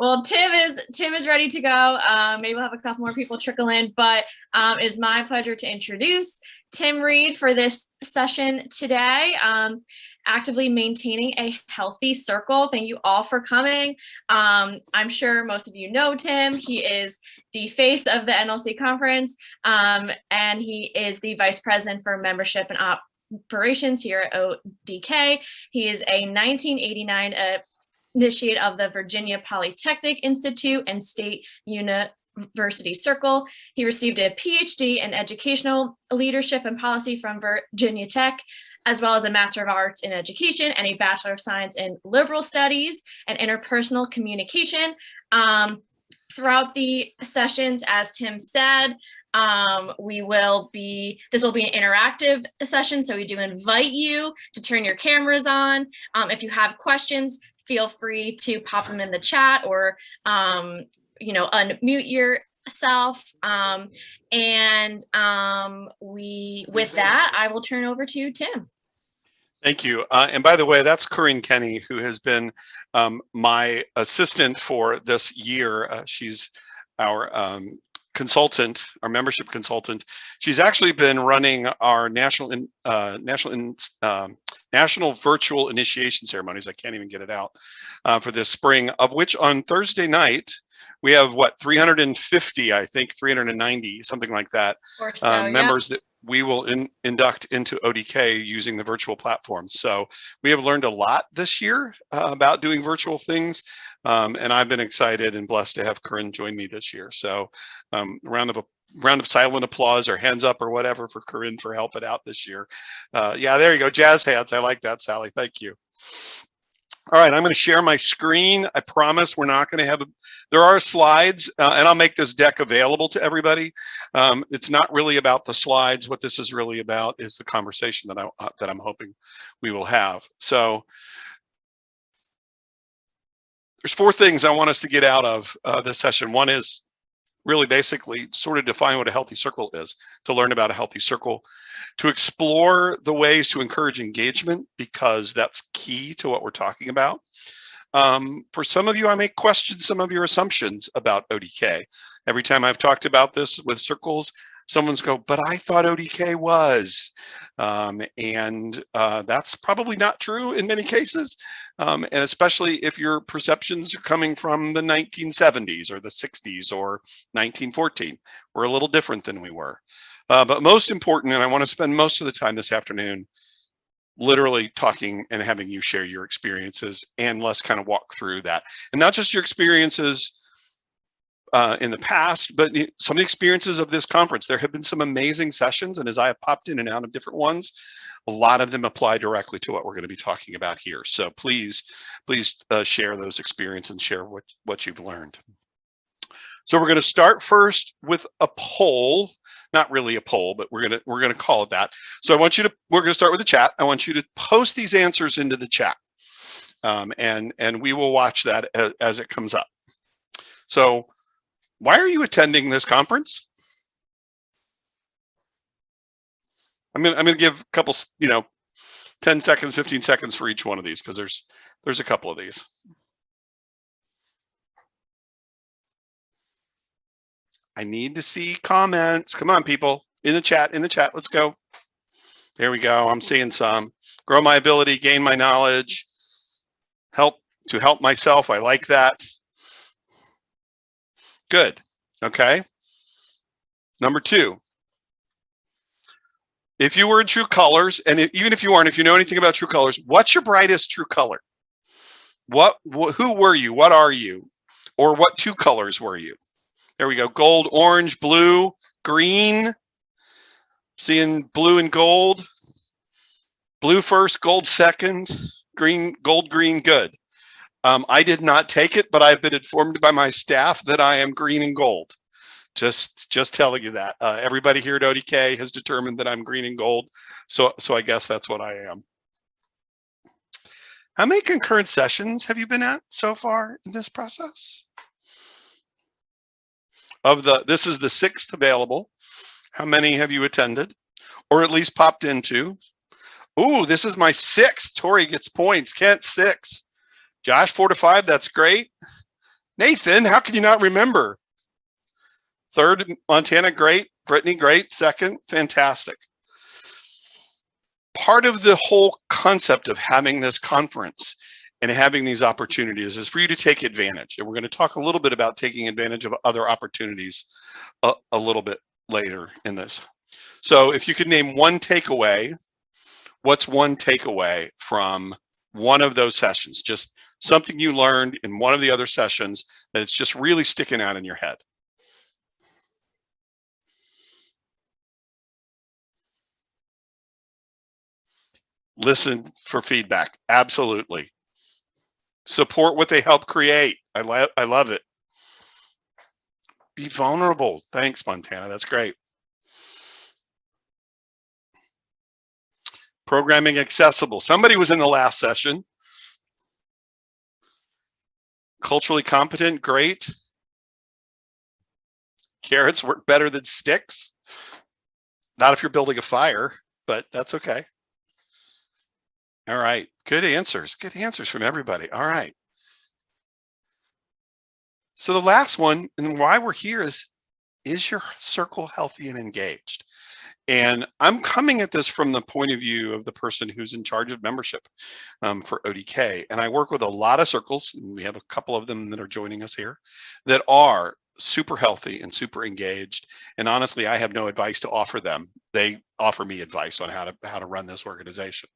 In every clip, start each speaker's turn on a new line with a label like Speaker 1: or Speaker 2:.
Speaker 1: Well, Tim is ready to go. Maybe we'll have a couple more people trickle in, but it's my pleasure to introduce Tim Reed for this session today. Actively maintaining a healthy circle. Thank you all for coming. I'm sure most of you know Tim. He is the face of the NLC conference, and he is the vice president for membership and operations here at ODK. He is a 1989 initiate of the Virginia Polytechnic Institute and State University Circle. He received a PhD in educational leadership and policy from Virginia Tech, as well as a Master of Arts in Education and a Bachelor of Science in Liberal Studies and Interpersonal Communication. Throughout the sessions, as Tim said, this will be an interactive session, so we do invite you to turn your cameras on. If you have questions, feel free to pop them in the chat or unmute yourself. With that, I will turn over to Tim.
Speaker 2: Thank you. And by the way, that's Corinne Kenny, who has been my assistant for this year. She's our consultant, our membership consultant. She's actually been running our national virtual initiation ceremonies. I can't even get it out for this spring, of which on Thursday night, we have 350, I think 390, something like that, members that we will induct into ODK using the virtual platform. So we have learned a lot this year about doing virtual things. And I've been excited and blessed to have Corinne join me this year. So round of silent applause or hands up or whatever for Corinne for helping out this year. Yeah, there you go. Jazz hands. I like that, Sally. Thank you. All right, I'm going to share my screen. I promise we're not going to have there are slides, and I'll make this deck available to everybody. It's not really about the slides. What this is really about is the conversation that I'm hoping we will have. So there's 4 things I want us to get out of this session. One is really basically sort of define what a healthy circle is, to learn about a healthy circle, to explore the ways to encourage engagement, because that's key to what we're talking about. For some of you, I may question some of your assumptions about ODK. Every time I've talked about this with circles, someone's go, but I thought ODK was, and that's probably not true in many cases. And especially if your perceptions are coming from the 1970s or the 60s or 1914, we're a little different than we were. But most important, and I want to spend most of the time this afternoon literally talking and having you share your experiences, and let's kind of walk through that. And not just your experiences in the past, but some of the experiences of this conference. There have been some amazing sessions, and as I have popped in and out of different ones, a lot of them apply directly to what we're going to be talking about here. So please share those experiences and share what you've learned. So we're going to start first with a poll, not really a poll, but we're going to call it that. So we're going to start with the chat. I want you to post these answers into the chat, and we will watch that as it comes up. So why are you attending this conference? I'm going to give a couple, 10 seconds, 15 seconds for each one of these, because there's a couple of these. I need to see comments. Come on, people, in the chat, let's go. There we go. I'm seeing some. Grow my ability, gain my knowledge, help myself. I like that. Good. Okay. Number 2. If you were in True Colors, and even if you aren't, if you know anything about True Colors, what's your brightest true color? Who were you? What are you? Or what 2 colors were you? There we go. Gold, orange, blue, green. Seeing blue and gold. Blue first, gold second, green, gold, green, good. I did not take it, but I've been informed by my staff that I am green and gold. Just telling you that. Everybody here at ODK has determined that I'm green and gold, so I guess that's what I am. How many concurrent sessions have you been at so far in this process? This is the 6th available. How many have you attended, or at least popped into? Ooh, this is my 6th. Tori gets points. Kent 6. Josh 4 to 5. That's great. Nathan, how can you not remember? Third, Montana, great. Brittany, great. Second, fantastic. Part of the whole concept of having this conference and having these opportunities is for you to take advantage. And we're going to talk a little bit about taking advantage of other opportunities a little bit later in this. So if you could name one takeaway, what's one takeaway from one of those sessions? Just something you learned in one of the other sessions that it's just really sticking out in your head. Listen for feedback. Absolutely. Support what they help create. I love it. Be vulnerable. Thanks, Montana. That's great. Programming accessible. Somebody was in the last session. Culturally competent. Great. Carrots work better than sticks. Not if you're building a fire, but that's okay. All right. Good answers. Good answers from everybody. All right. So the last one, and why we're here is your circle healthy and engaged? And I'm coming at this from the point of view of the person who's in charge of membership for ODK. And I work with a lot of circles. And we have a couple of them that are joining us here that are super healthy and super engaged. And honestly, I have no advice to offer them. They offer me advice on how to run this organization.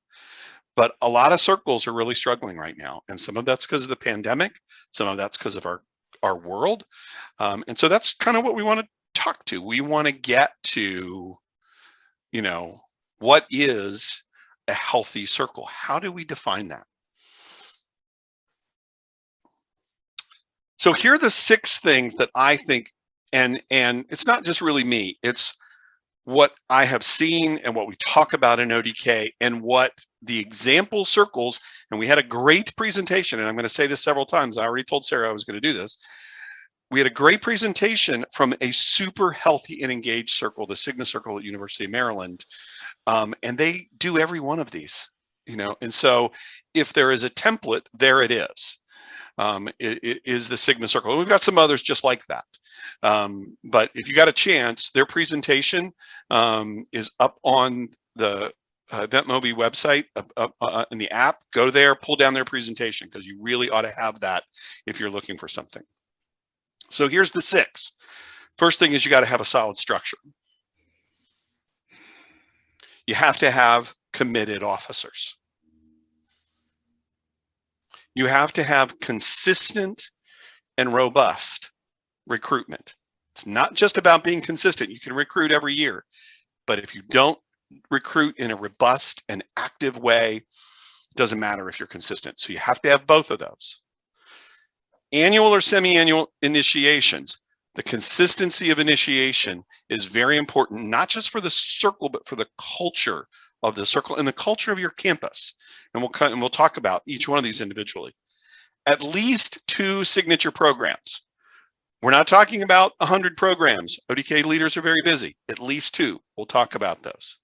Speaker 2: But a lot of circles are really struggling right now. And some of that's because of the pandemic. Some of that's because of our world. And so that's kind of what we want to talk to. We want to get to, you know, what is a healthy circle? How do we define that? So here are the 6 things that I think, and it's not just really me, it's what I have seen and what we talk about in ODK and what the example circles, and we had a great presentation, and I'm going to say this several times. I already told Sarah I was going to do this. We had a great presentation from a super healthy and engaged circle, the Cigna Circle at University of Maryland. And they do every one of these, you know, and so if there is a template, there it is. It is the Cigna Circle. And we've got some others just like that. But if you got a chance, their presentation is up on the EventMobi website in the app. Go there, pull down their presentation, because you really ought to have that if you're looking for something. So here's the 6. First thing is you got to have a solid structure. You have to have committed officers. You have to have consistent and robust recruitment. It's not just about being consistent. You can recruit every year, but if you don't recruit in a robust and active way, it doesn't matter if you're consistent. So you have to have both of those. Annual or semi-annual initiations. The consistency of initiation is very important, not just for the circle, but for the culture of the circle and the culture of your campus. And we'll talk about each one of these individually. At least 2 signature programs. We're not talking about 100 programs. ODK leaders are very busy. At least 2. We'll talk about those.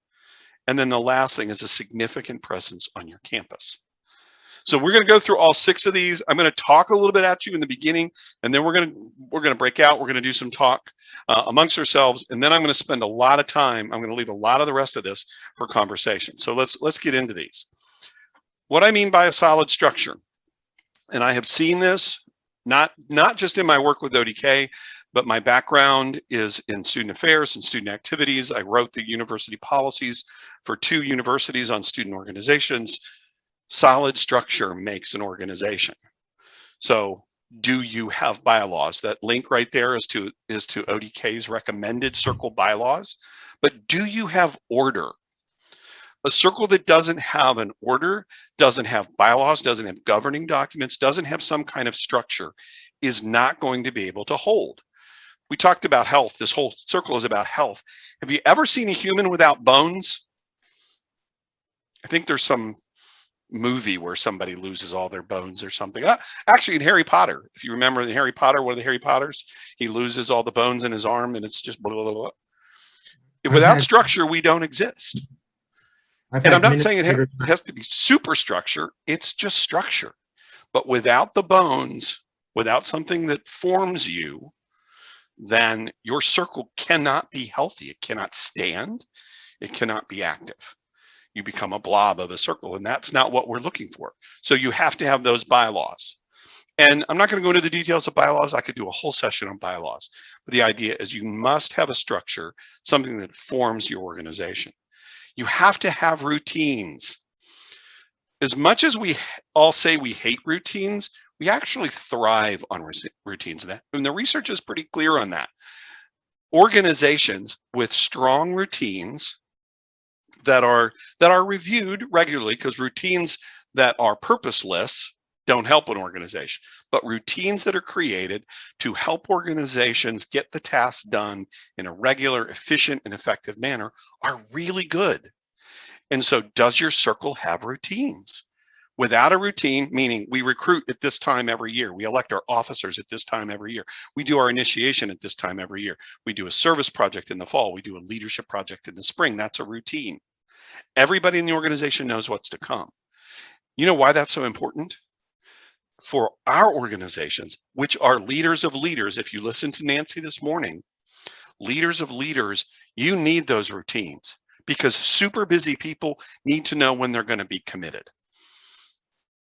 Speaker 2: And then the last thing is a significant presence on your campus. So we're going to go through all 6 of these. I'm going to talk a little bit at you in the beginning, and then we're going to break out. We're going to do some talk amongst ourselves, and then I'm going to spend a lot of time. I'm going to leave a lot of the rest of this for conversation. So let's get into these. What I mean by a solid structure, and I have seen this not just in my work with ODK, but my background is in student affairs and student activities. I wrote the university policies for 2 universities on student organizations. Solid structure makes an organization. So do you have bylaws? That link right there is to ODK's recommended circle bylaws. But do you have order? A circle that doesn't have an order, doesn't have bylaws, doesn't have governing documents, doesn't have some kind of structure, is not going to be able to hold. We talked about health. This whole circle is about health. Have you ever seen a human without bones? I think there's some movie where somebody loses all their bones or something. Actually, in Harry Potter, if you remember in Harry Potter, one of the Harry Potters, he loses all the bones in his arm, and it's just blah, blah, blah. Without structure, we don't exist. And I'm not saying it has to be super structure. It's just structure. But without the bones, without something that forms you, then your circle cannot be healthy. It cannot stand. It cannot be active. You become a blob of a circle, and that's not what we're looking for. So you have to have those bylaws. And I'm not going to go into the details of bylaws. I could do a whole session on bylaws. But the idea is you must have a structure, something that forms your organization. You have to have routines. As much as we all say we hate routines, we actually thrive on routines. And the research is pretty clear on that. Organizations with strong routines that are reviewed regularly, because routines that are purposeless don't help an organization, but routines that are created to help organizations get the tasks done in a regular, efficient, and effective manner are really good. And so does your circle have routines? Without a routine, meaning we recruit at this time every year, we elect our officers at this time every year, we do our initiation at this time every year, we do a service project in the fall, we do a leadership project in the spring, that's a routine. Everybody in the organization knows what's to come. You know why that's so important? For our organizations, which are leaders of leaders, if you listen to Nancy this morning, leaders of leaders, you need those routines, because super busy people need to know when they're going to be committed.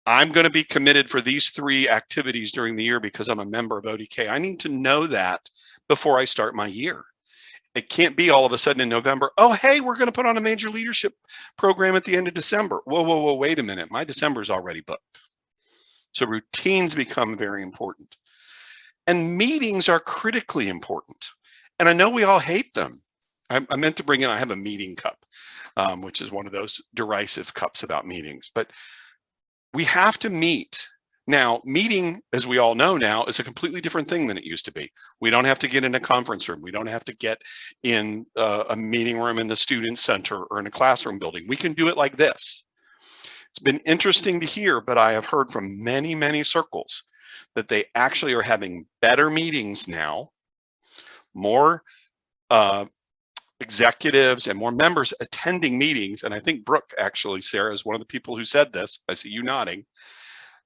Speaker 2: I'm going to be committed for these 3 activities during the year because I'm a member of ODK. I need to know that before I start my year. It can't be all of a sudden in November, oh, hey, we're going to put on a major leadership program at the end of December. Whoa, wait a minute. My December is already booked. So routines become very important. And meetings are critically important. And I know we all hate them. I meant to bring in, I have a meeting cup, which is one of those derisive cups about meetings. But we have to meet. Now, meeting, as we all know now, is a completely different thing than it used to be. We don't have to get in a conference room. We don't have to get in a meeting room in the student center or in a classroom building. We can do it like this. It's been interesting to hear, but I have heard from many, many circles that they actually are having better meetings now, more executives and more members attending meetings. And I think Brooke, actually, Sarah, is one of the people who said this. I see you nodding.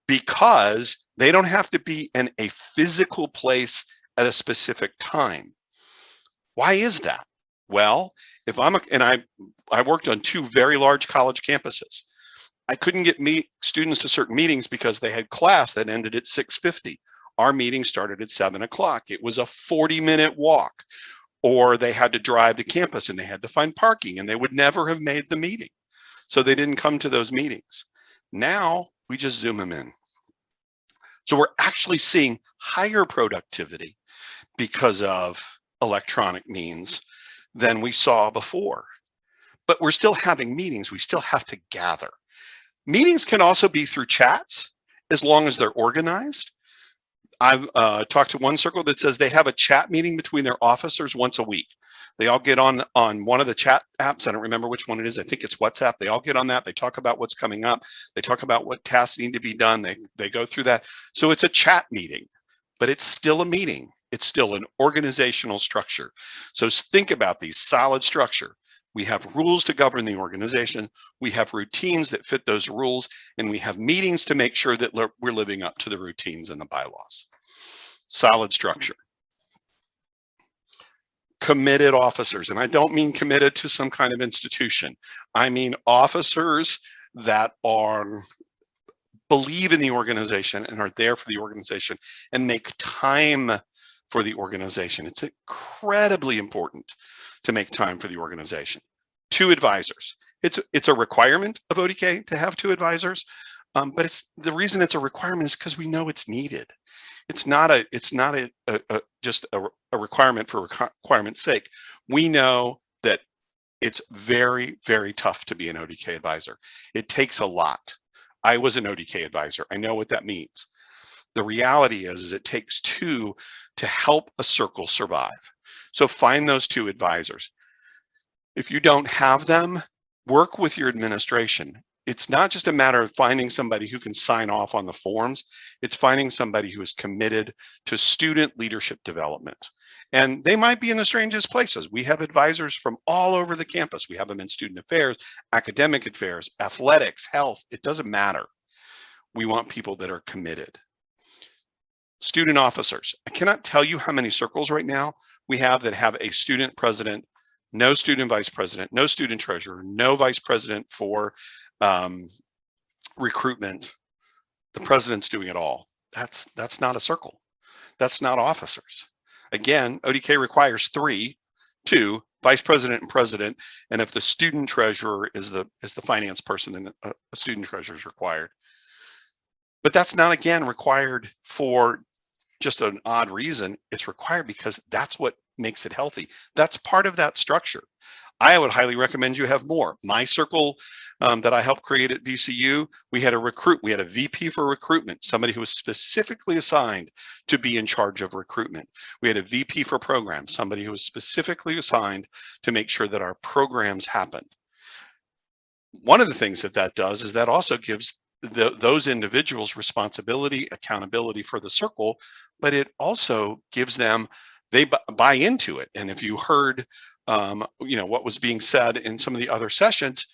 Speaker 2: Because they don't have to be in a physical place at a specific time. Why is that? Well, if I worked on 2 very large college campuses. I couldn't get students to certain meetings because they had class that ended at 6:50. Our meeting started at 7 o'clock. It was a 40-minute walk, or they had to drive to campus and they had to find parking, and they would never have made the meeting. So they didn't come to those meetings. Now we just Zoom them in. So we're actually seeing higher productivity because of electronic means than we saw before. But we're still having meetings. We still have to gather. Meetings can also be through chats, as long as they're organized. I've talked to one circle that says they have a chat meeting between their officers once a week. They all get on one of the chat apps. I don't remember which one it is. I think it's WhatsApp. They all get on that. They talk about what's coming up. They talk about what tasks need to be done. They go through that. So it's a chat meeting, but it's still a meeting. It's still an organizational structure. So think about these solid structure. We have rules to govern the organization. We have routines that fit those rules, and we have meetings to make sure that we're living up to the routines and the bylaws. Solid structure. Committed officers, and I don't mean committed to some kind of institution. I mean officers that believe in the organization and are there for the organization and make time for the organization. It's incredibly important to make time for the organization. 2 advisors. It's a requirement of ODK to have 2 advisors, but the reason it's a requirement is because we know it's needed. It's not just a requirement for requirement's sake. We know that it's very, very tough to be an ODK advisor. It takes a lot. I was an ODK advisor. I know what that means. The reality is it takes 2 to help a circle survive. So find those 2 advisors. If you don't have them, work with your administration. It's not just a matter of finding somebody who can sign off on the forms. It's finding somebody who is committed to student leadership development. And they might be in the strangest places. We have advisors from all over the campus. We have them in student affairs, academic affairs, athletics, health. It doesn't matter. We want people that are committed. Student officers. I cannot tell you how many circles right now we have that have a student president, no student vice president, no student treasurer, no vice president for recruitment. The president's doing it all. That's not a circle. That's not officers. Again, ODK requires 3, 2, vice president and president, and if the student treasurer is the finance person, then a student treasurer is required. But that's not, again, required for just an odd reason. It's required because that's what makes it healthy. That's part of that structure. I would highly recommend you have more. My circle that I helped create at VCU, we had a VP for recruitment, somebody who was specifically assigned to be in charge of recruitment. We had a VP for programs, somebody who was specifically assigned to make sure that our programs happened. One of the things that does is that also gives those individuals responsibility, accountability for the circle, but it also gives them, they buy into it. And if you heard, what was being said in some of the other sessions,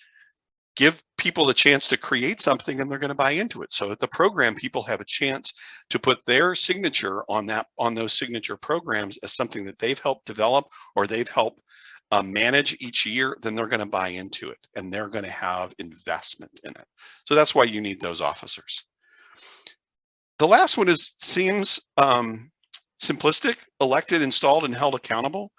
Speaker 2: give people the chance to create something and they're going to buy into it. So at the program, people have a chance to put their signature on those signature programs as something that they've helped develop or they've helped manage each year, then they're going to buy into it and they're going to have investment in it. So that's why you need those officers. The last one seems simplistic: elected, installed, and held accountable.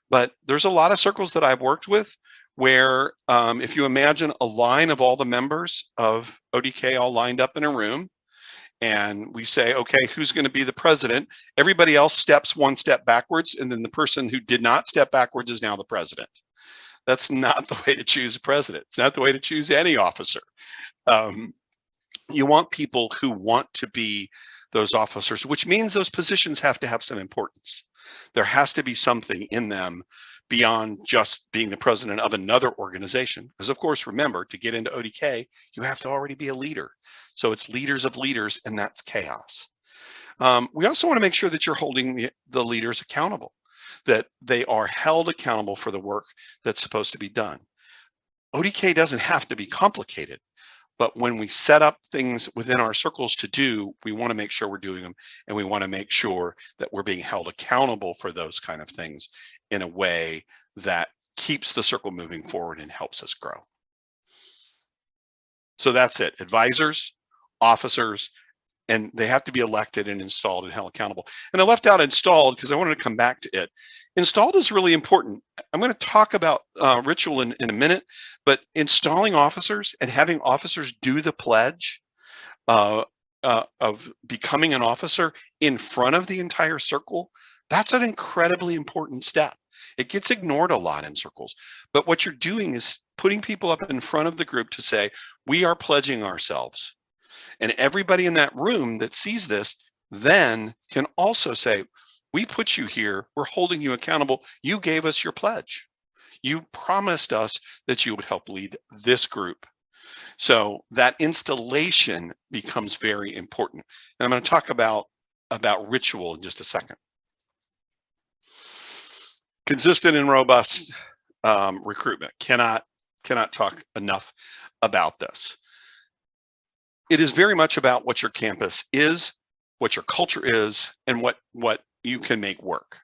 Speaker 2: But there's a lot of circles that I've worked with where if you imagine a line of all the members of ODK all lined up in a room, and we say, okay, who's going to be the president? Everybody else steps one step backwards, and then the person who did not step backwards is now the president. That's not the way to choose a president. It's not the way to choose any officer. You want people who want to be those officers, which means those positions have to have some importance. There has to be something in them beyond just being the president of another organization. Because of course, remember, to get into ODK, you have to already be a leader. So it's leaders of leaders, and that's chaos. We also want to make sure that you're holding the leaders accountable, that they are held accountable for the work that's supposed to be done. ODK doesn't have to be complicated, but when we set up things within our circles to do, we want to make sure we're doing them, and we want to make sure that we're being held accountable for those kind of things in a way that keeps the circle moving forward and helps us grow. So that's it: advisors, officers, and they have to be elected and installed and held accountable. And I left out installed because I wanted to come back to it. Installed is really important. I'm going to talk about ritual in a minute, but installing officers and having officers do the pledge of becoming an officer in front of the entire circle, that's an incredibly important step. It gets ignored a lot in circles, but what you're doing is putting people up in front of the group to say, we are pledging ourselves. And everybody in that room that sees this then can also say, we put you here, we're holding you accountable, you gave us your pledge. You promised us that you would help lead this group. So that installation becomes very important. And I'm going to talk about ritual in just a second. Consistent and robust recruitment. Cannot talk enough about this. It is very much about what your campus is, what your culture is, and what you can make work.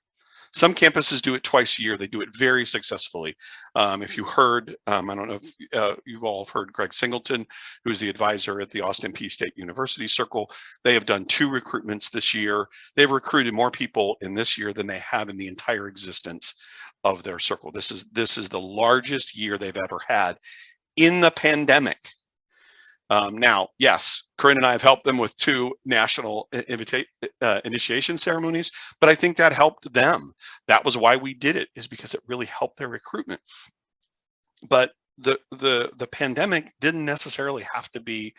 Speaker 2: Some campuses do it twice a year. They do it very successfully. If you heard, I don't know if you've all heard Greg Singleton, who's the advisor at the Austin Peay State University Circle. They have done 2 recruitments this year. They've recruited more people in this year than they have in the entire existence of their circle. This is the largest year they've ever had in the pandemic. Now, yes, Corinne and I have helped them with 2 national initiation ceremonies, but I think that helped them. That was why we did it, is because it really helped their recruitment. But the pandemic didn't necessarily have to be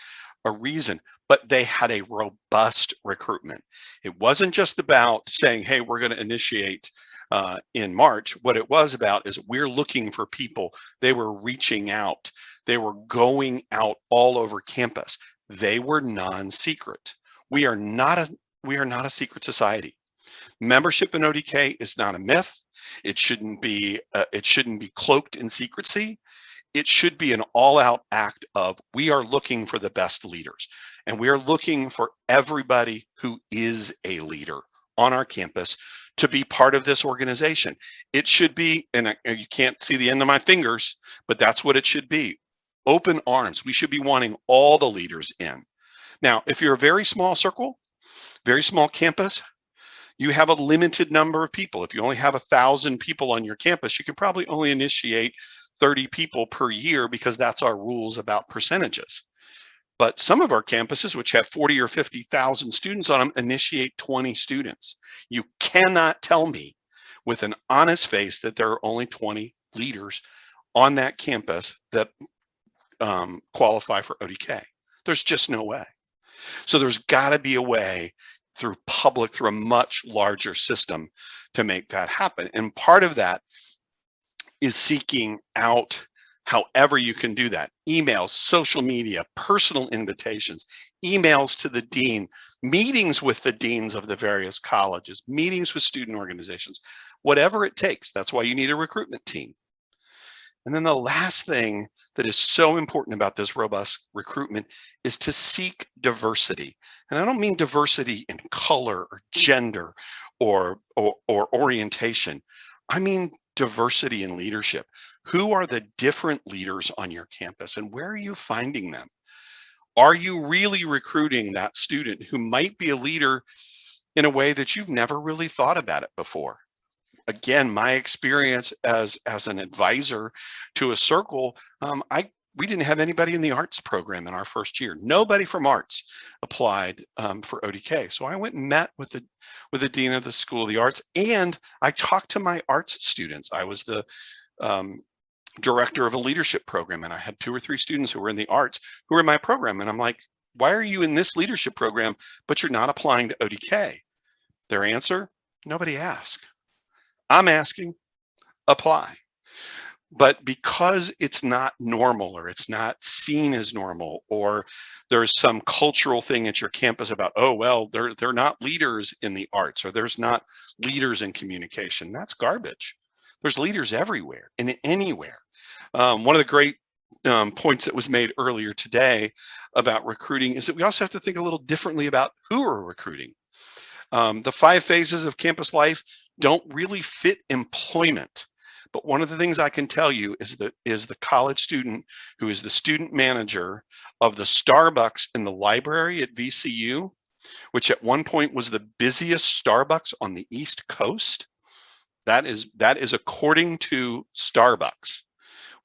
Speaker 2: a reason, but they had a robust recruitment. It wasn't just about saying, hey, we're going to initiate in March. What it was about is we're looking for people. They were reaching out. They were going out all over campus. They were non-secret. We are not a secret society. Membership in ODK is not a myth. It shouldn't be cloaked in secrecy. It should be an all-out act of, we are looking for the best leaders. And we are looking for everybody who is a leader on our campus to be part of this organization. It should be, and you can't see the end of my fingers, but that's what it should be. Open arms. We should be wanting all the leaders in. Now, if you're a very small circle, very small campus, you have a limited number of people. If you only have 1,000 people on your campus, you can probably only initiate 30 people per year because that's our rules about percentages. But some of our campuses, which have 40 or 50,000 students on them, initiate 20 students. You cannot tell me with an honest face that there are only 20 leaders on that campus that qualify for ODK. There's just no way. So there's got to be a way through a much larger system to make that happen. And part of that is seeking out however you can do that. Emails, social media, personal invitations, emails to the dean, meetings with the deans of the various colleges, meetings with student organizations, whatever it takes. That's why you need a recruitment team. And then the last thing that is so important about this robust recruitment is to seek diversity. And I don't mean diversity in color or gender or orientation. I mean diversity in leadership. Who are the different leaders on your campus and where are you finding them? Are you really recruiting that student who might be a leader in a way that you've never really thought about it before? Again, my experience as an advisor to a circle, we didn't have anybody in the arts program in our first year. Nobody from arts applied for ODK. So I went and met with the dean of the School of the Arts, and I talked to my arts students. I was the director of a leadership program, and I had 2 or 3 students who were in the arts who were in my program. And I'm like, why are you in this leadership program, but you're not applying to ODK? Their answer, nobody asked. I'm asking, apply. But because it's not normal or it's not seen as normal, or there's some cultural thing at your campus about, oh, well, they're not leaders in the arts, or there's not leaders in communication, that's garbage. There's leaders everywhere and anywhere. One of the great points that was made earlier today about recruiting is that we also have to think a little differently about who we're recruiting. The 5 phases of campus life don't really fit employment. But one of the things I can tell you is the college student who is the student manager of the Starbucks in the library at VCU, which at one point was the busiest Starbucks on the East Coast. That is according to Starbucks,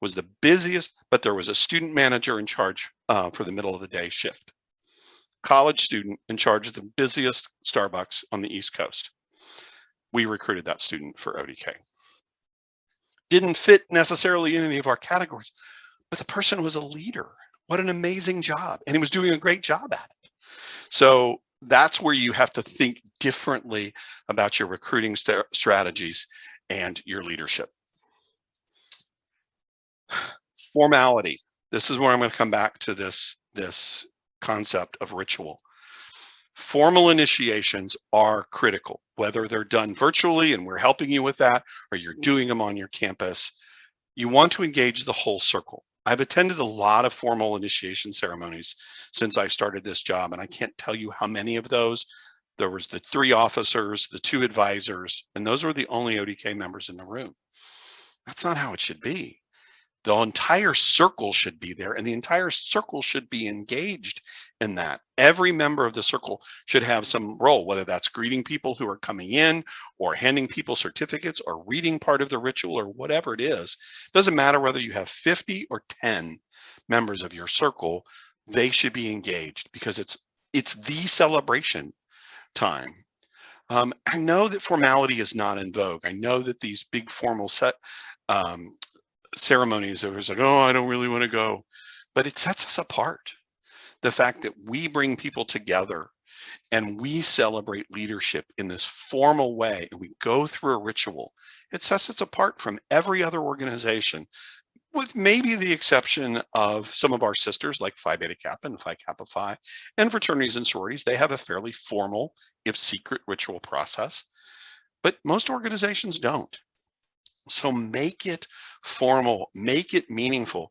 Speaker 2: was the busiest, but there was a student manager in charge for the middle of the day shift. College student in charge of the busiest Starbucks on the East Coast. We recruited that student for ODK. Didn't fit necessarily in any of our categories, but the person was a leader. What an amazing job. And he was doing a great job at it. So that's where you have to think differently about your recruiting strategies and your leadership. Formality. This is where I'm going to come back to this concept of ritual. Formal initiations are critical, whether they're done virtually and we're helping you with that, or you're doing them on your campus. You want to engage the whole circle. I've attended a lot of formal initiation ceremonies since I started this job, and I can't tell you how many of those. There was the 3 officers, the 2 advisors, and those were the only ODK members in the room. That's not how it should be. The entire circle should be there, and the entire circle should be engaged in that. Every member of the circle should have some role, whether that's greeting people who are coming in, or handing people certificates, or reading part of the ritual, or whatever it is. It doesn't matter whether you have 50 or 10 members of your circle, they should be engaged because it's the celebration time. I know that formality is not in vogue. I know that these big formal ceremonies, it was like, oh, I don't really want to go, but it sets us apart. The fact that we bring people together and we celebrate leadership in this formal way, and we go through a ritual, it sets us apart from every other organization, with maybe the exception of some of our sisters like Phi Beta Kappa and Phi Kappa Phi and fraternities and sororities. They have a fairly formal, if secret, ritual process, but most organizations don't. So make it formal, make it meaningful,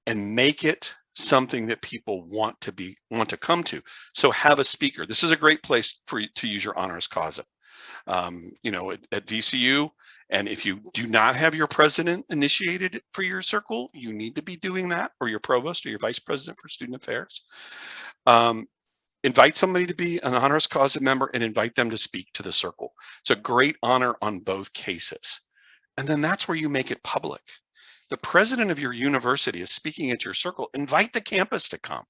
Speaker 2: and make it something that people want to come to. So have a speaker. This is a great place for you to use your honoris causa. You know, at VCU, and if you do not have your president initiated for your circle, you need to be doing that, or your provost or your vice president for student affairs. Invite somebody to be an honoris causa member and invite them to speak to the circle. It's a great honor on both cases. And then that's where you make it public. The president of your university is speaking at your circle. Invite the campus to come.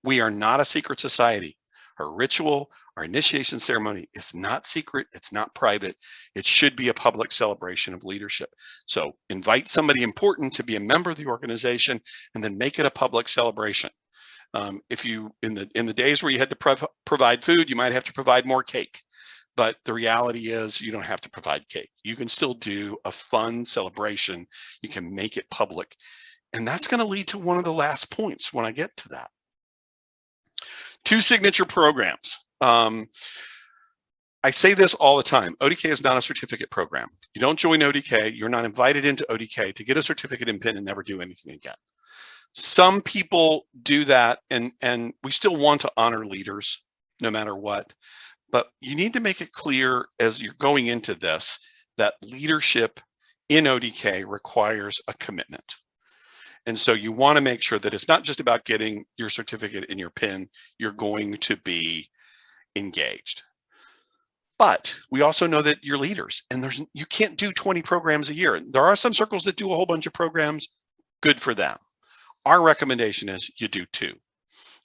Speaker 2: We are not a secret society. Our ritual, our initiation ceremony is not secret. It's not private. It should be a public celebration of leadership. So invite somebody important to be a member of the organization and then make it a public celebration. If you, in the days where you had to provide food, you might have to provide more cake. But the reality is you don't have to provide cake. You can still do a fun celebration. You can make it public. And that's going to lead to one of the last points when I get to that. 2 signature programs. I say this all the time. ODK is not a certificate program. You don't join ODK. You're not invited into ODK to get a certificate and pin and never do anything again. Some people do that, and we still want to honor leaders no matter what. But you need to make it clear as you're going into this that leadership in ODK requires a commitment. And so you want to make sure that it's not just about getting your certificate and your pin, you're going to be engaged. But we also know that you're leaders, and you can't do 20 programs a year. There are some circles that do a whole bunch of programs, good for them. Our recommendation is you do 2.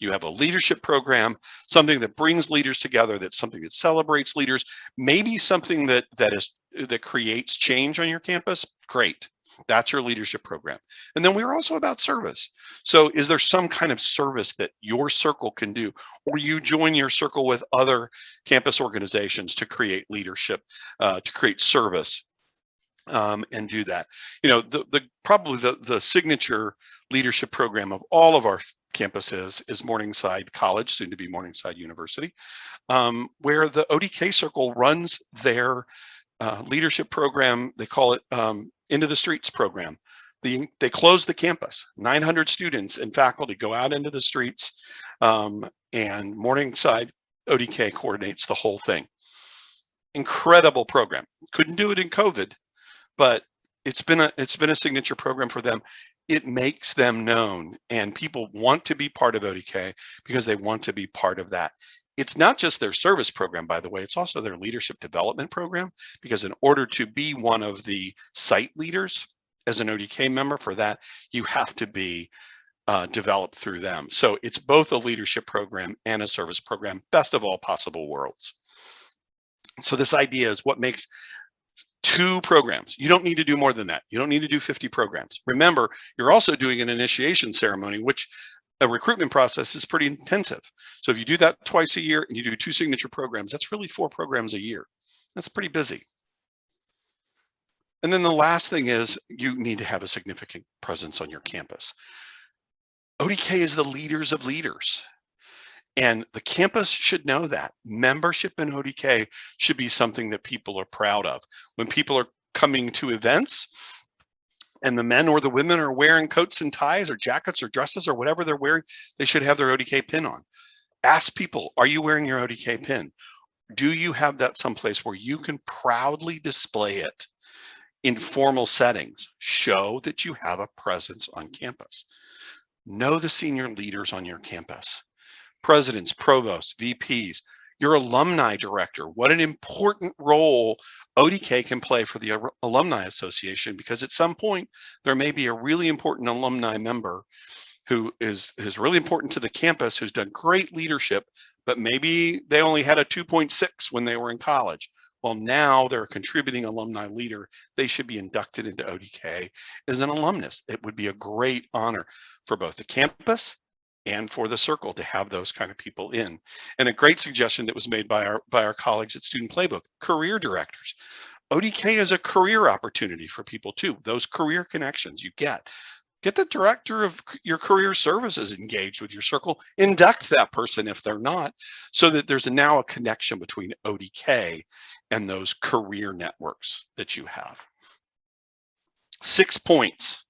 Speaker 2: You have a leadership program, something that brings leaders together, that's something that celebrates leaders, maybe something that creates change on your campus. Great. That's your leadership program. And then we're also about service. So is there some kind of service that your circle can do, or you join your circle with other campus organizations to create leadership, to create service, and do that? You know, probably the signature leadership program of all of our campuses is Morningside College, soon to be Morningside University, where the ODK circle runs their leadership program. They call it Into the Streets program. They close the campus. 900 students and faculty go out into the streets, and Morningside ODK coordinates the whole thing. Incredible program. Couldn't do it in COVID, but it's been a signature program for them. It makes them known, and people want to be part of ODK because they want to be part of that. It's not just their service program, by the way, it's also their leadership development program, because in order to be one of the site leaders as an ODK member for that, you have to be developed through them. So it's both a leadership program and a service program, best of all possible worlds. So this idea is what makes 2 programs. You don't need to do more than that. You don't need to do 50 programs. Remember, you're also doing an initiation ceremony, which a recruitment process is pretty intensive. So if you do that twice a year and you do 2 signature programs, that's really 4 programs a year. That's pretty busy. And then the last thing is you need to have a significant presence on your campus. ODK is the leaders of leaders. And the campus should know that. Membership in ODK should be something that people are proud of. When people are coming to events and the men or the women are wearing coats and ties or jackets or dresses or whatever they're wearing, they should have their ODK pin on. Ask people, are you wearing your ODK pin? Do you have that someplace where you can proudly display it in formal settings? Show that you have a presence on campus. Know the senior leaders on your campus. Presidents, provosts, VPs, your alumni director. What an important role ODK can play for the Alumni Association, because at some point there may be a really important alumni member who is really important to the campus, who's done great leadership, but maybe they only had a 2.6 when they were in college. Well, now they're a contributing alumni leader. They should be inducted into ODK as an alumnus. It would be a great honor for both the campus and for the circle to have those kind of people in. And a great suggestion that was made by our colleagues at Student Playbook, career directors. ODK is a career opportunity for people too. Those career connections you get the director of your career services engaged with your circle, induct that person if they're not, so that there's now a connection between ODK and those career networks that you have. 6 points,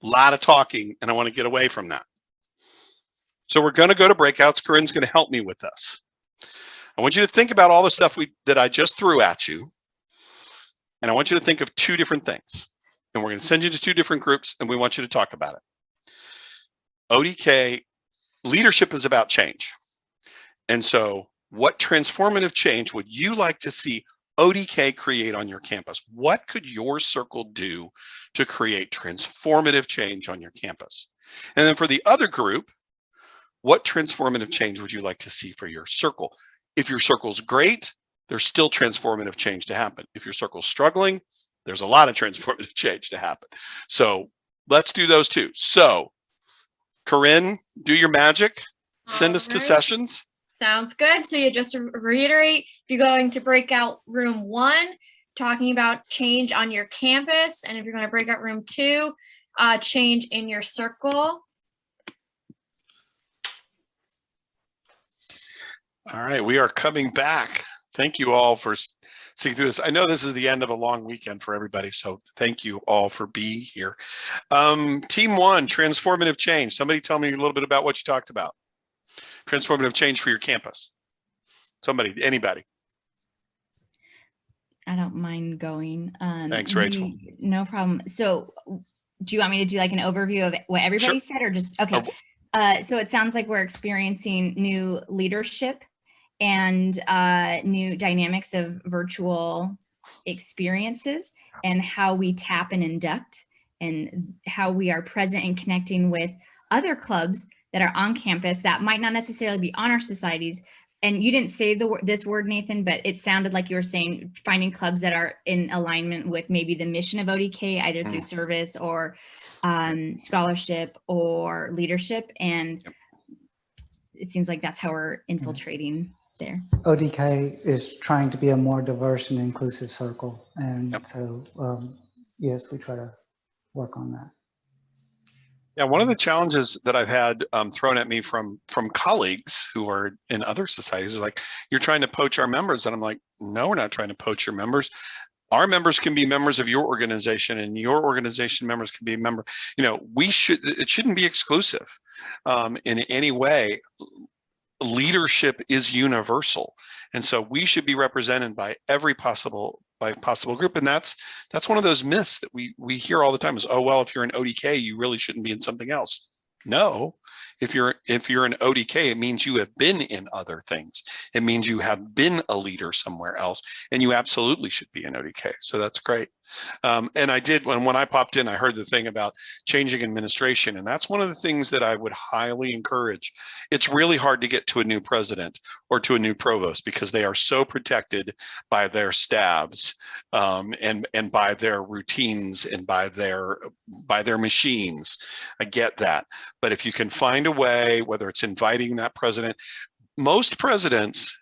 Speaker 2: a lot of talking, and I want to get away from that. So we're going to go to breakouts. Corinne's going to help me with this. I want you to think about all the stuff that I just threw at you. And I want you to think of two different things. And we're going to send you to two different groups, and we want you to talk about it. ODK, leadership is about change. And so what transformative change would you like to see ODK create on your campus? What could your circle do to create transformative change on your campus? And then for the other group, what transformative change would you like to see for your circle? If your circle's great, there's still transformative change to happen. If your circle's struggling, there's a lot of transformative change to happen. So let's do those two. So Corinne, do your magic. Send us to sessions.
Speaker 1: Sounds good. So you just to reiterate, if you're going to breakout room 1, talking about change on your campus, and if you're going to breakout room 2, change in your circle.
Speaker 2: All right, we are coming back. Thank you all for seeing through this. I know this is the end of a long weekend for everybody, so thank you all for being here. Team 1, transformative change. Somebody tell me a little bit about what you talked about. Transformative change for your campus. Somebody, anybody.
Speaker 3: I don't mind going.
Speaker 2: Thanks, Rachel.
Speaker 3: No problem. So do you want me to do like an overview of what everybody said, or just, okay. So it sounds like we're experiencing new leadership and new dynamics of virtual experiences, and how we tap and induct, and how we are present and connecting with other clubs that are on campus that might not necessarily be honor societies. And you didn't say this word, Nathan, but it sounded like you were saying finding clubs that are in alignment with maybe the mission of ODK, either through service or scholarship or leadership. And it seems like that's how we're infiltrating there.
Speaker 4: ODK is trying to be a more diverse and inclusive circle. And so, yes, we try to work on that.
Speaker 2: Yeah, one of the challenges that I've had thrown at me from colleagues who are in other societies is like, you're trying to poach our members. And I'm like, no, we're not trying to poach your members. Our members can be members of your organization, and your organization members can be a member. You know, it shouldn't be exclusive in any way. Leadership is universal. And so we should be represented by every possible group. And that's one of those myths that we hear all the time is, oh, well, if you're an ODK, you really shouldn't be in something else. No, if you're an ODK, it means you have been in other things. It means you have been a leader somewhere else, and you absolutely should be an ODK. So that's great. And I did, when I popped in, I heard the thing about changing administration, and that's one of the things that I would highly encourage. It's really hard to get to a new president or to a new provost because they are so protected by their stabs and by their routines and by their machines. I get that. But if you can find a way, whether it's inviting that president, most presidents,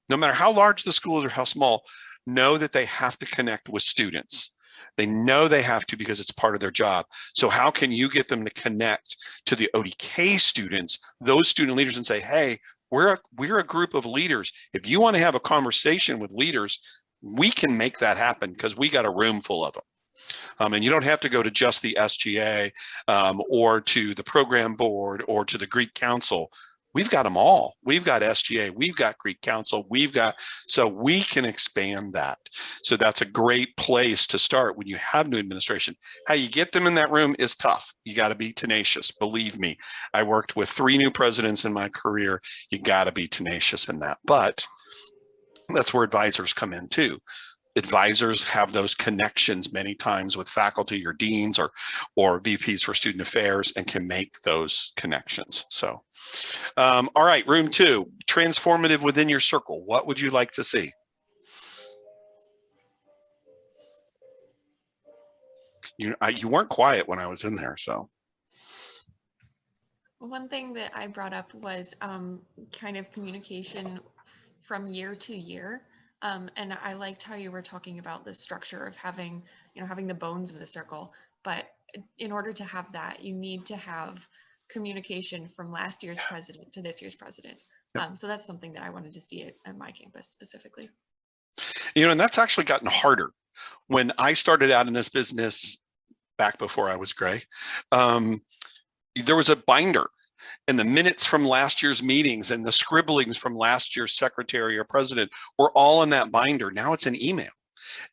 Speaker 2: no matter how large the school is or how small, know that they have to connect with students. They know they have to because it's part of their job. So how can you get them to connect to the ODK students, those student leaders, and say, hey, we're a group of leaders. If you want to have a conversation with leaders, we can make that happen because we got a room full of them. And you don't have to go to just the SGA or to the program board or to the Greek Council. We've got them all. We've got SGA, we've got Greek Council, so we can expand that. So that's a great place to start when you have new administration. How you get them in that room is tough. You got to be tenacious. Believe me, I worked with 3 new presidents in my career. You got to be tenacious in that. But that's where advisors come in too. Advisors have those connections many times with faculty or deans or VPs for student affairs and can make those connections. So, all right, room 2, transformative within your circle. What would you like to see? You weren't quiet when I was in there, so.
Speaker 5: One thing that I brought up was kind of communication from year to year. And I liked how you were talking about the structure of having the bones of the circle. But in order to have that, you need to have communication from last year's president to this year's president. So that's something that I wanted to see at my campus specifically.
Speaker 2: And that's actually gotten harder. When I started out in this business back before I was gray, there was a binder. and the minutes from last year's meetings and the scribblings from last year's secretary or president were all in that binder. Now it's an email.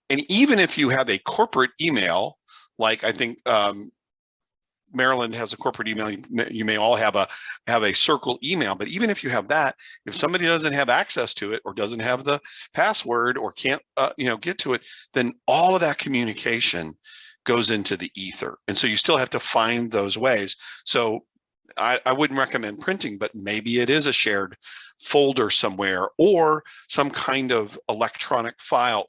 Speaker 2: And even if you have a corporate email, like I think Maryland has a corporate email, you may all have a circle email, but even if you have that, if somebody doesn't have access to it or doesn't have the password or can't get to it, then all of that communication goes into the ether. And so you still have to find those ways. So I wouldn't recommend printing, but maybe it is a shared folder somewhere or some kind of electronic file.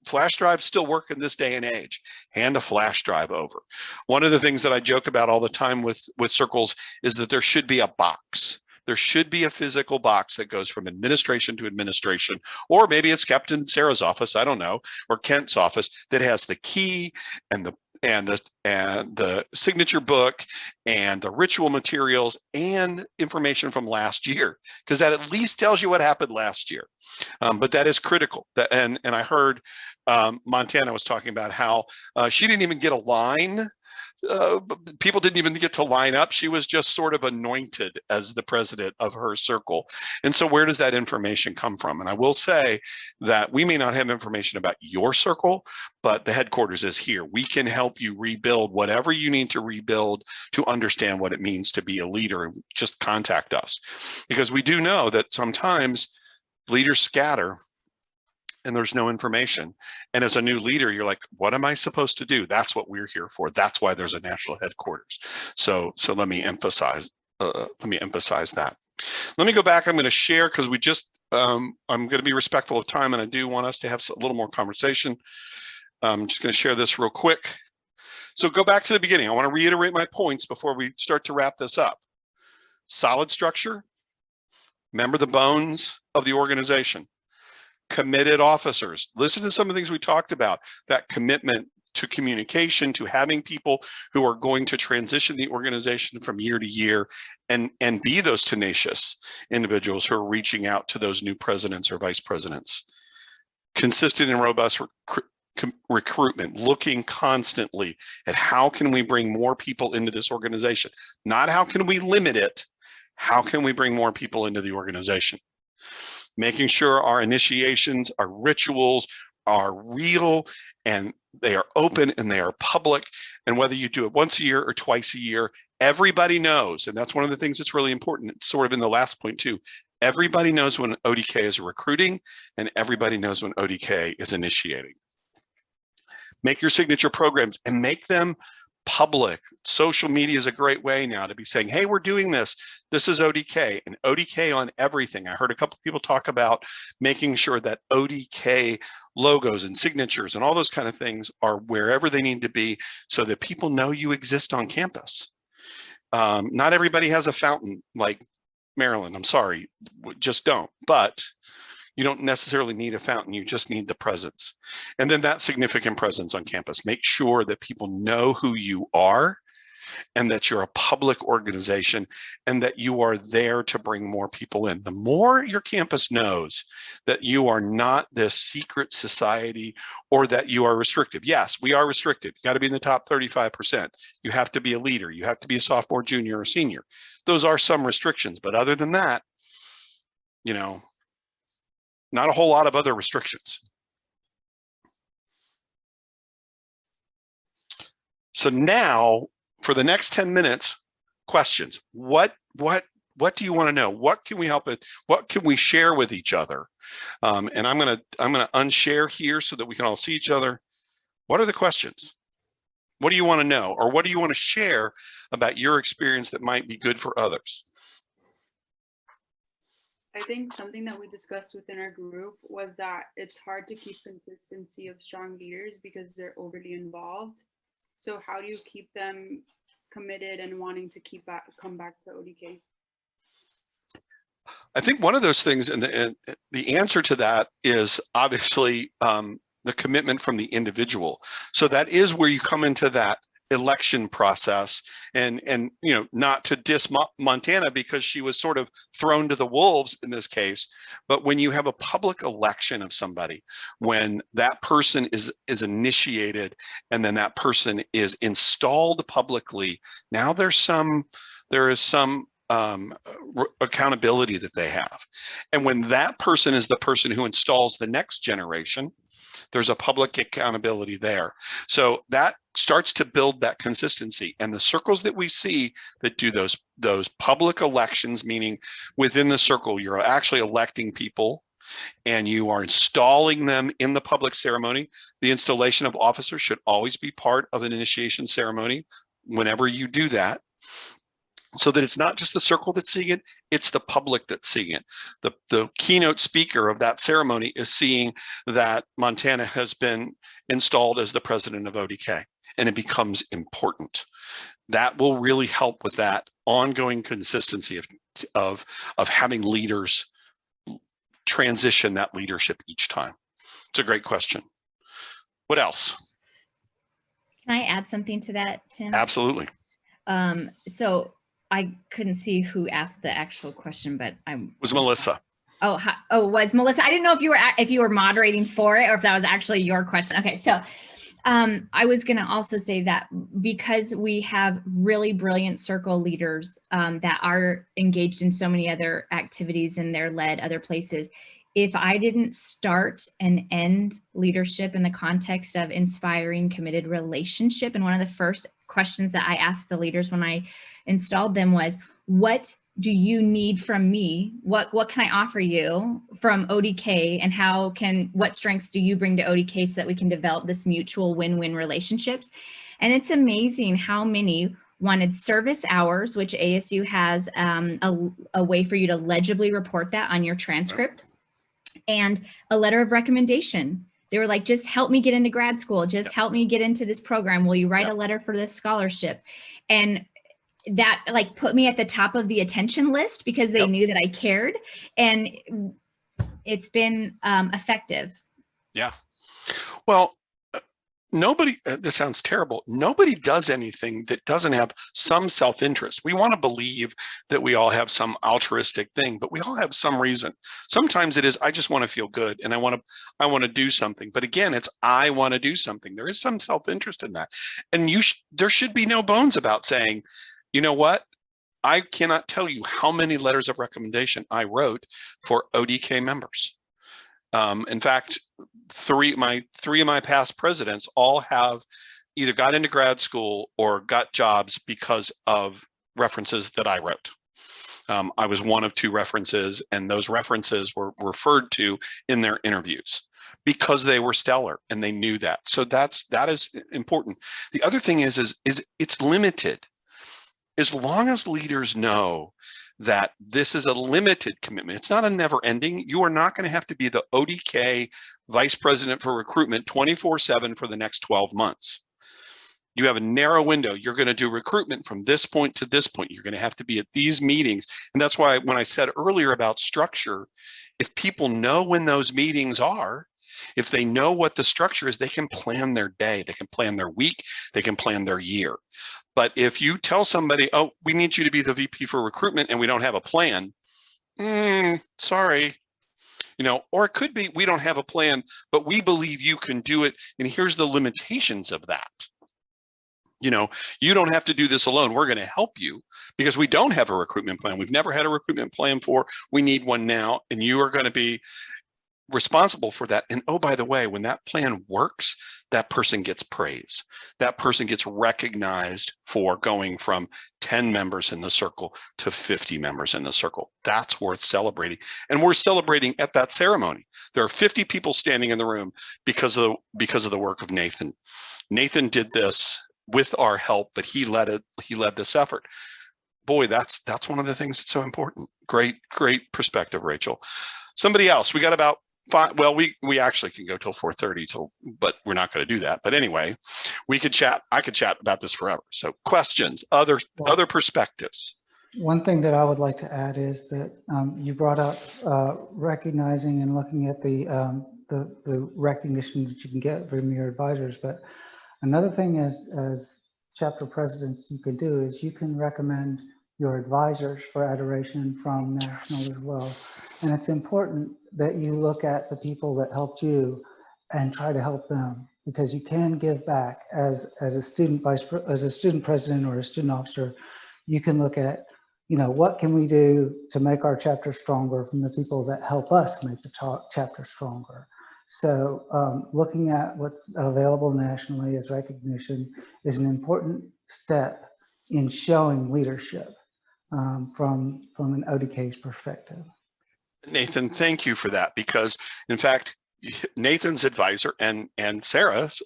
Speaker 2: Flash drives still work in this day and age. Hand a flash drive over. One of the things that I joke about all the time with circles is that there should be a box. There should be a physical box that goes from administration to administration, or maybe it's kept in Sarah's office, I don't know, or Kent's office, that has the key and the signature book and the ritual materials and information from last year, because that at least tells you what happened last year. But that is critical. And I heard Montana was talking about how she didn't even get a line. People didn't even get to line up. She was just sort of anointed as the president of her circle. And so where does that information come from? And I will say that we may not have information about your circle, but the headquarters is here. We can help you rebuild whatever you need to rebuild to understand what it means to be a leader. Just contact us, because we do know that sometimes leaders scatter and there's no information. And as a new leader, you're like, what am I supposed to do? That's what we're here for. That's why there's a national headquarters. So let me emphasize that. Let me go back. I'm going to share, because I'm going to be respectful of time, and I do want us to have a little more conversation. I'm just going to share this real quick. So go back to the beginning. I want to reiterate my points before we start to wrap this up. Solid structure. Remember the bones of the organization. Committed officers. Listen to some of the things we talked about, that commitment to communication, to having people who are going to transition the organization from year to year and be those tenacious individuals who are reaching out to those new presidents or vice presidents. Consistent and robust recruitment, looking constantly at how can we bring more people into this organization, not how can we limit it, how can we bring more people into the organization. Making sure our initiations, our rituals are real and they are open and they are public. And whether you do it once a year or twice a year, everybody knows. And that's one of the things that's really important. It's sort of in the last point too. Everybody knows when ODK is recruiting and everybody knows when ODK is initiating. Make your signature programs and make them public. Social media is a great way now to be saying, hey, we're doing this. This is ODK, and ODK on everything. I heard a couple people talk about making sure that ODK logos and signatures and all those kind of things are wherever they need to be so that people know you exist on campus. Not everybody has a fountain like Maryland. I'm sorry, just don't. But you don't necessarily need a fountain, you just need the presence. And then that significant presence on campus. Make sure that people know who you are and that you're a public organization and that you are there to bring more people in. The more your campus knows that you are not this secret society or that you are restrictive. Yes, we are restrictive. You got to be in the top 35%. You have to be a leader. You have to be a sophomore, junior, or senior. Those are some restrictions, but other than that, not a whole lot of other restrictions. So now, for the next 10 minutes, questions. What do you want to know? What can we help with? What can we share with each other? And I'm gonna unshare here so that we can all see each other. What are the questions? What do you want to know, or what do you want to share about your experience that might be good for others?
Speaker 6: I think something that we discussed within our group was that it's hard to keep consistency of strong leaders because they're overly involved. So how do you keep them committed and wanting to come back to ODK?
Speaker 2: I think one of those things, and the answer to that is obviously the commitment from the individual. So that is where you come into that election process, and not to diss Montana because she was sort of thrown to the wolves in this case, but when you have a public election of somebody, when that person is initiated and then that person is installed publicly, now there is some accountability that they have. And when that person is the person who installs the next generation, there's a public accountability there. So that starts to build that consistency. And the circles that we see that do those public elections, meaning within the circle, you're actually electing people and you are installing them in the public ceremony. The installation of officers should always be part of an initiation ceremony whenever you do that, so that it's not just the circle that's seeing it, it's the public that's seeing it. The keynote speaker of that ceremony is seeing that Montana has been installed as the president of ODK, and it becomes important. That will really help with that ongoing consistency of having leaders transition that leadership each time. It's a great question. What else?
Speaker 3: Can I add something to that, Tim?
Speaker 2: Absolutely.
Speaker 3: So I couldn't see who asked the actual question, but
Speaker 2: It was Melissa.
Speaker 3: Oh, was Melissa? I didn't know if you were moderating for it or if that was actually your question. Okay, so I was going to also say that because we have really brilliant circle leaders that are engaged in so many other activities and they're led other places. If I didn't start and end leadership in the context of inspiring committed relationship, and one of the first questions that I asked the leaders when I installed them was, what do you need from me? What can I offer you from ODK, and what strengths do you bring to ODK so that we can develop this mutual win-win relationships? And it's amazing how many wanted service hours, which ASU has a way for you to legibly report that on your transcript, and a letter of recommendation. They were like, just help me get into grad school. Just help me get into this program. Will you write a letter for this scholarship? And that like put me at the top of the attention list because they knew that I cared, and it's been effective. Yeah.
Speaker 2: Well, nobody, this sounds terrible. Nobody does anything that doesn't have some self-interest. We want to believe that we all have some altruistic thing, but we all have some reason. Sometimes it is, I just want to feel good and I want to do something. But again, it's, I want to do something. There is some self-interest in that. And there should be no bones about saying, you know what? I cannot tell you how many letters of recommendation I wrote for ODK members. In fact, three of my past presidents all have either got into grad school or got jobs because of references that I wrote. I was one of 2 references, and those references were referred to in their interviews because they were stellar and they knew that. So that is important. The other thing is it's limited. As long as leaders know that this is a limited commitment, it's not a never ending. You are not going to have to be the ODK vice president for recruitment 24/7 for the next 12 months. You have a narrow window. You're going to do recruitment from this point to this point. You're going to have to be at these meetings. And that's why when I said earlier about structure, if people know when those meetings are, if they know what the structure is, they can plan their day, they can plan their week, they can plan their year. But if you tell somebody, oh, we need you to be the VP for recruitment and we don't have a plan, sorry. You know, or it could be, we don't have a plan, but we believe you can do it. And here's the limitations of that. You know, you don't have to do this alone. We're going to help you because we don't have a recruitment plan. We've never had a recruitment plan before. We need one now. And you are going to be responsible for that. And oh, by the way, when that plan works, that person gets praise. That person gets recognized for going from 10 members in the circle to 50 members in the circle. That's worth celebrating. And we're celebrating at that ceremony. There are 50 people standing in the room because of the work of Nathan. Nathan did this with our help, but he led this effort. Boy, that's one of the things that's so important. Great perspective, Rachel. Somebody else, we got about 5, well, we actually can go till 4:30, but we're not going to do that. But anyway, we could chat. I could chat about this forever. So questions, other perspectives.
Speaker 4: One thing that I would like to add is that you brought up recognizing and looking at the recognition that you can get from your advisors. But another thing as chapter presidents you can do is you can recommend your advisors for adoration from national as well. And it's important that you look at the people that helped you and try to help them, because you can give back as a student president or a student officer. You can look at what can we do to make our chapter stronger from the people that help us make the chapter stronger? So looking at what's available nationally as recognition is an important step in showing leadership from an ODK's perspective.
Speaker 2: Nathan, thank you for that, because in fact, Nathan's advisor and Sarah's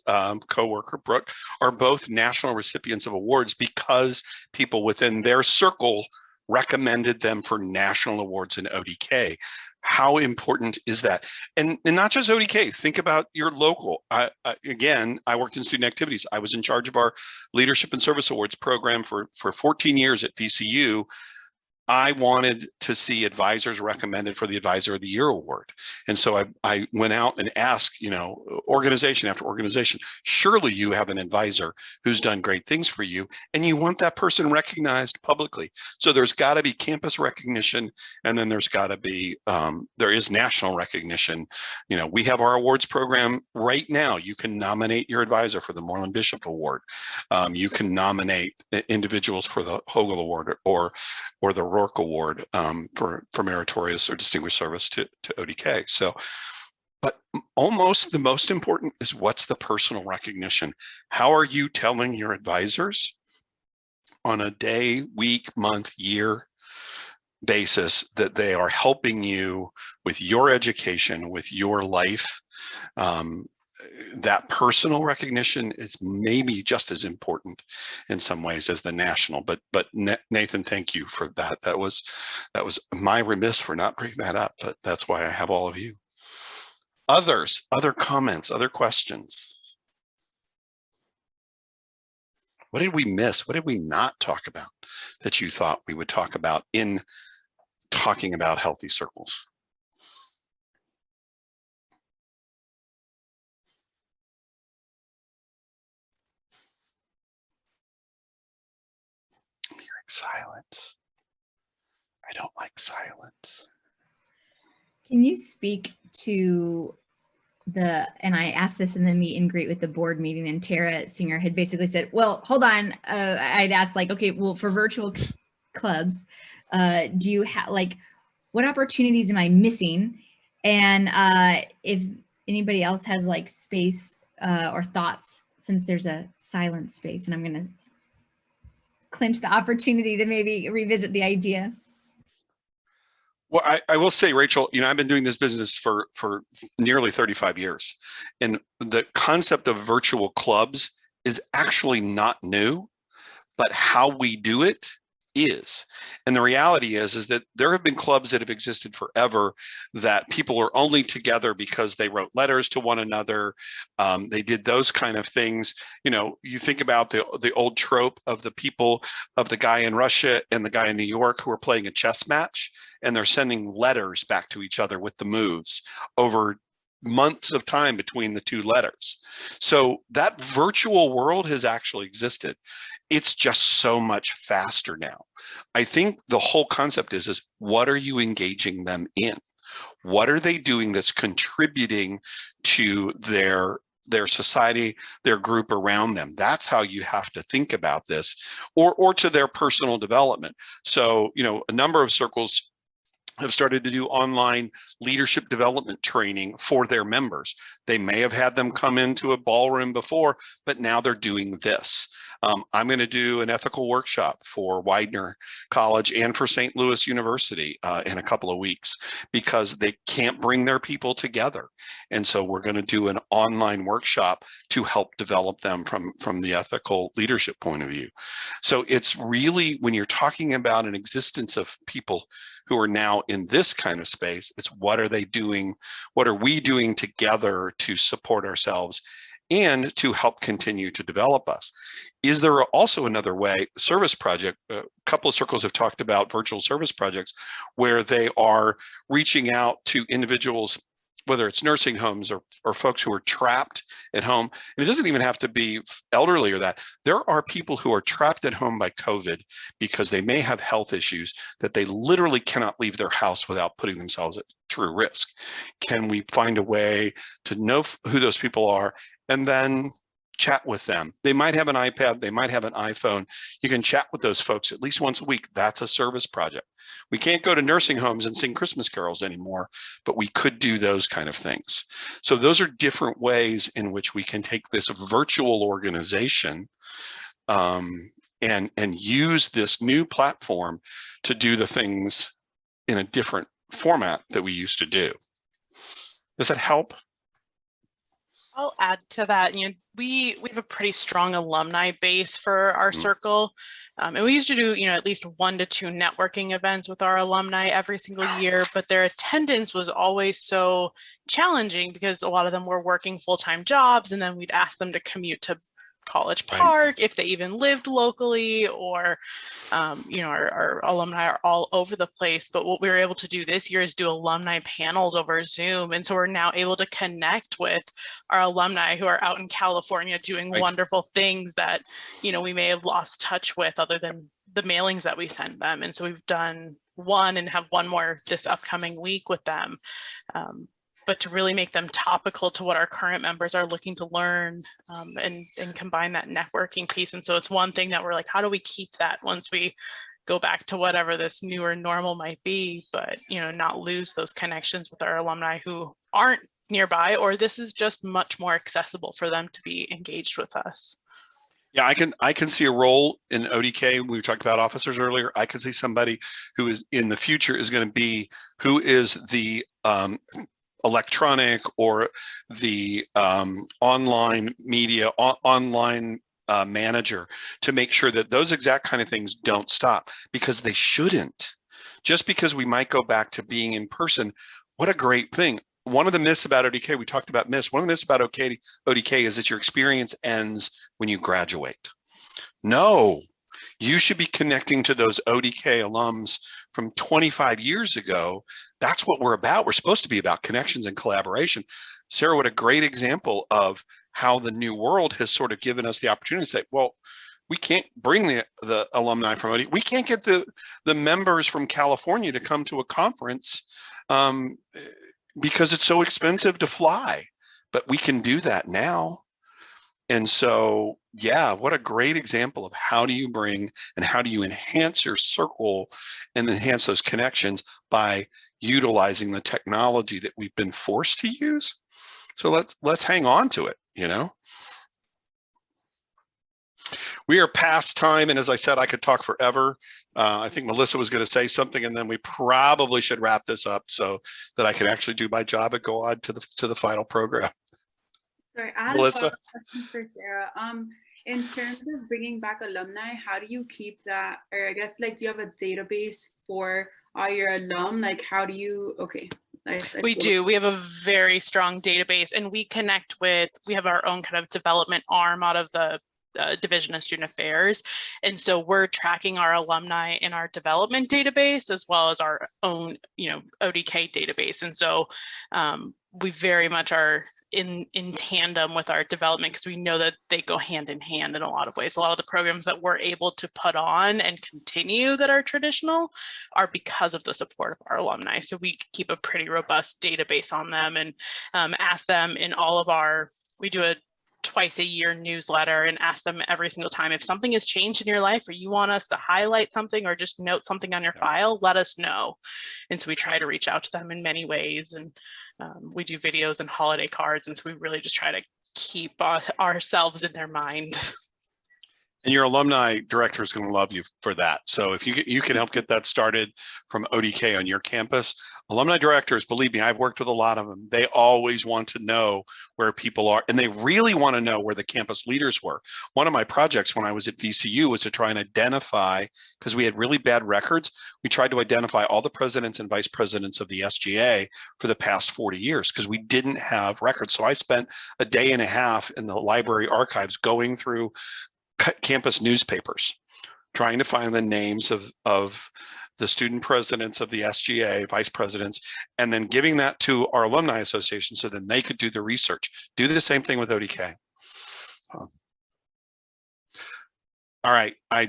Speaker 2: co-worker, Brooke, are both national recipients of awards because people within their circle recommended them for national awards in ODK. How important is that? And not just ODK, think about your local. Again, I worked in student activities. I was in charge of our Leadership and Service Awards program for 14 years at VCU. I wanted to see advisors recommended for the Advisor of the Year award. And so I went out and asked, organization after organization, surely you have an advisor who's done great things for you, and you want that person recognized publicly. So there's got to be campus recognition, and then there's got to be, there is national recognition. We have our awards program right now. You can nominate your advisor for the Moreland Bishop Award. You can nominate individuals for the Hogle Award or the Rourke Award for meritorious or distinguished service to ODK. So, but almost the most important is, what's the personal recognition? How are you telling your advisors on a day, week, month, year basis that they are helping you with your education, with your life? That personal recognition is maybe just as important in some ways as the national. But Nathan, thank you for that. That was my remiss for not bringing that up, but that's why I have all of you. Other comments, other questions? What did we miss? What did we not talk about that you thought we would talk about in talking about healthy circles? Silence. I don't like silence.
Speaker 3: Can you speak to and I asked this in the meet and greet with the board meeting, and Tara Singer had basically said, well, hold on. I'd asked, like, okay, well, for virtual clubs, do you have, like, what opportunities am I missing? And if anybody else has like space or thoughts, since there's a silent space, and I'm going to clinch the opportunity to maybe revisit the idea.
Speaker 2: Well, I will say, Rachel, I've been doing this business for nearly 35 years. And the concept of virtual clubs is actually not new, but how we do it is. And the reality is that there have been clubs that have existed forever that people are only together because they wrote letters to one another. They did those kind of things. You think about the old trope of the guy in Russia and the guy in New York who are playing a chess match, and they're sending letters back to each other with the moves over months of time between the two letters. So that virtual world has actually existed. It's just so much faster now. I think the whole concept is what are you engaging them in? What are they doing that's contributing to their society, their group around them? That's how you have to think about this, or to their personal development. So, a number of circles have started to do online leadership development training for their members. They may have had them come into a ballroom before, but now they're doing this. I'm going to do an ethical workshop for Widener College and for St. Louis University in a couple of weeks, because they can't bring their people together. And so we're going to do an online workshop to help develop them from the ethical leadership point of view. So it's really, when you're talking about an existence of people who are now in this kind of space, it's what are they doing? What are we doing together to support ourselves and to help continue to develop us? Is there also another way? Service project, a couple of circles have talked about virtual service projects where they are reaching out to individuals, whether it's nursing homes or folks who are trapped at home. And it doesn't even have to be elderly or that. There are people who are trapped at home by COVID because they may have health issues that they literally cannot leave their house without putting themselves at true risk. Can we find a way to know who those people are and then chat with them. They might have an iPad, they might have an iPhone. You can chat with those folks at least once a week. That's a service project. We can't go to nursing homes and sing Christmas carols anymore, but we could do those kind of things. So those are different ways in which we can take this virtual organization and use this new platform to do the things in a different format that we used to do. Does that help?
Speaker 7: I'll add to that. You know, we have a pretty strong alumni base for our circle, and we used to do, you know, at least 1 to 2 networking events with our alumni every single year. But their attendance was always so challenging because a lot of them were working full-time jobs, and then we'd ask them to commute to College Park, if they even lived locally, or you know, our alumni are all over the place. But what we were able to do this year is do alumni panels over Zoom, and so we're now able to connect with our alumni who are out in California doing wonderful things that, you know, we may have lost touch with other than the mailings that we sent them. And so we've done one and have one more this upcoming week with them. But to really make them topical to what our current members are looking to learn, and combine that networking piece. And so it's one thing that we're like, how do we keep that once we go back to whatever this newer normal might be, but, you know, not lose those connections with our alumni who aren't nearby, or this is just much more accessible for them to be engaged with us.
Speaker 2: Yeah, I can see a role in ODK. We talked about officers earlier. I can see somebody who is in the future is going to be who is the electronic or the online media, online manager, to make sure that those exact kind of things don't stop, because they shouldn't. Just because we might go back to being in person, what a great thing. One of the myths about ODK, we talked about myths, one of the myths about ODK is that your experience ends when you graduate. No, you should be connecting to those ODK alums from 25 years ago. That's what we're about. We're supposed to be about connections and collaboration. Sarah, what a great example of how the new world has sort of given us the opportunity to say, well, we can't bring the alumni from ODK. We can't get the members from California to come to a conference because it's so expensive to fly, but we can do that now. And so, yeah, what a great example of how do you bring and how do you enhance your circle and enhance those connections by utilizing the technology that we've been forced to use. So let's hang on to it, you know. We are past time, and as I said, I could talk forever. I think Melissa was going to say something, and then we probably should wrap this up so that I can actually do my job and go on to the final program.
Speaker 6: Sorry, I had
Speaker 2: Melissa?
Speaker 6: a question for Sarah. In terms of bringing back alumni, how do you keep that, or I guess, like, do you have a database for all your alum? Like, how do you, okay.
Speaker 7: We do. We have a very strong database, and we connect with, we have our own kind of development arm out of the Division of Student Affairs. And so we're tracking our alumni in our development database as well as our own, you know, ODK database. And so we very much are in tandem with our development, because we know that they go hand in hand in a lot of ways. A lot of the programs that we're able to put on and continue that are traditional are because of the support of our alumni. So we keep a pretty robust database on them, and ask them in all of our, we do a twice a year newsletter and ask them every single time, if something has changed in your life or you want us to highlight something or just note something on your file, let us know. And so we try to reach out to them in many ways, and we do videos and holiday cards, and so we really just try to keep ourselves in their mind.
Speaker 2: And your alumni director is going to love you for that. So if you can help get that started from ODK on your campus, alumni directors, believe me, I've worked with a lot of them. They always want to know where people are, and they really want to know where the campus leaders were. One of my projects when I was at VCU was to try and identify, because we had really bad records, we tried to identify all the presidents and vice presidents of the SGA for the past 40 years, because we didn't have records. So I spent a day and a half in the library archives going through campus newspapers, trying to find the names of the student presidents of the SGA, vice presidents, and then giving that to our alumni association so then they could do the research. Do the same thing with ODK. All right, I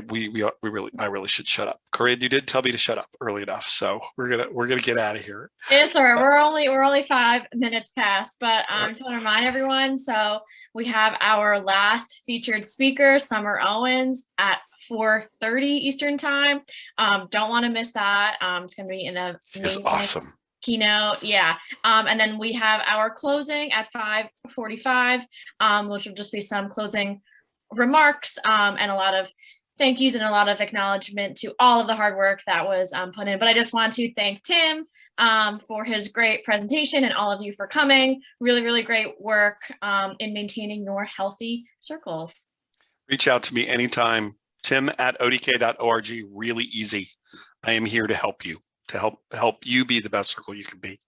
Speaker 2: really should shut up. Corinne, you did tell me to shut up early enough, so we're gonna get out of here.
Speaker 1: It's all right. We're only 5 minutes past, but I just want to remind everyone. So we have our last featured speaker, Summer Owens, at 4:30 Eastern time. Don't want to miss that. It's going to be
Speaker 2: It's awesome.
Speaker 1: Keynote, yeah. And then we have our closing at 5:45, which will just be some closing remarks and a lot of thank yous and a lot of acknowledgement to all of the hard work that was put in. But I just want to thank Tim for his great presentation and all of you for coming. Really, really great work in maintaining your healthy circles.
Speaker 2: Reach out to me anytime. Tim@odk.org. Really easy. I am here to help you, to help you be the best circle you can be.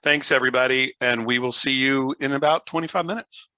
Speaker 2: Thanks, everybody, and we will see you in about 25 minutes.